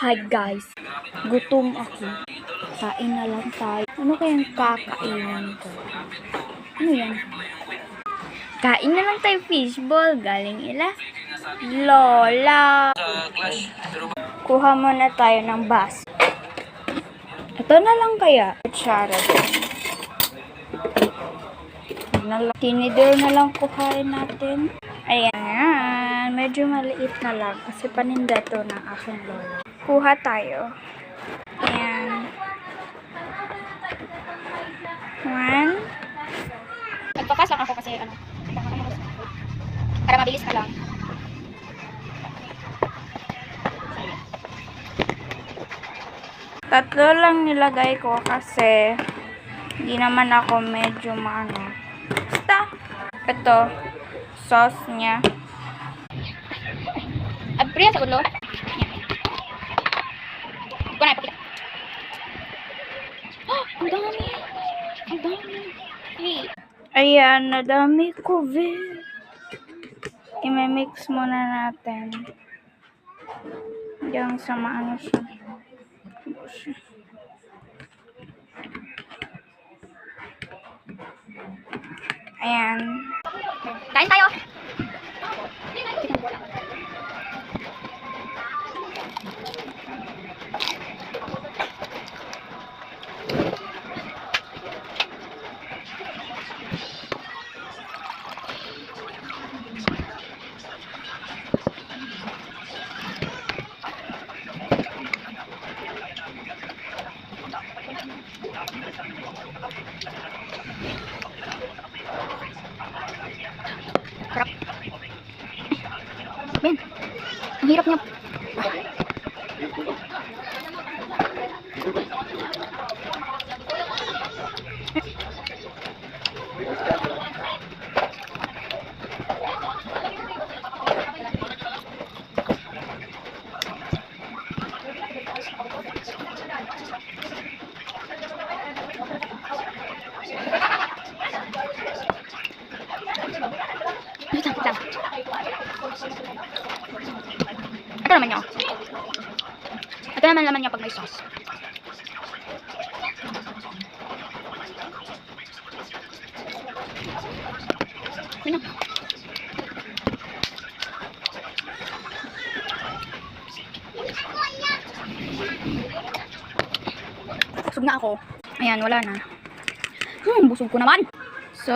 Hi guys, gutom ako. Kain na lang tayo. Ano kayang kakainin ko? Ano yan? Kain na lang tayo fishball. Galing ila Lola. Kuha muna tayo ng bus. Ito na lang kaya. Kutsara din. Tinidor na lang kuhain natin. Ayan. Medyo maliit na lang. Kasi paninda to ng aking lola. Kuha tayo. Ayan. 1. Nagpakas lang ako kasi para mabilis na lang. Tatlo lang nilagay ko kasi hindi naman ako medyo maano. Basta. Ito. Sauce niya. Priya sa ulo. Kuna ipakita. Ang dami. Ang dami. Hey. Ayan, nadami ko, i-mix muna natin. Diyan sa maano siya. Ayan. Kain tayo. Harap. Ben, ang hirap niya. Ito naman niya. Ito naman laman niya pag may sauce. Ano? Busog na ako. Ayan, wala na. Busog ko naman. So,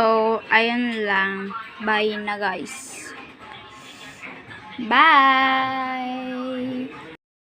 ayun lang. Bye na guys. Bye!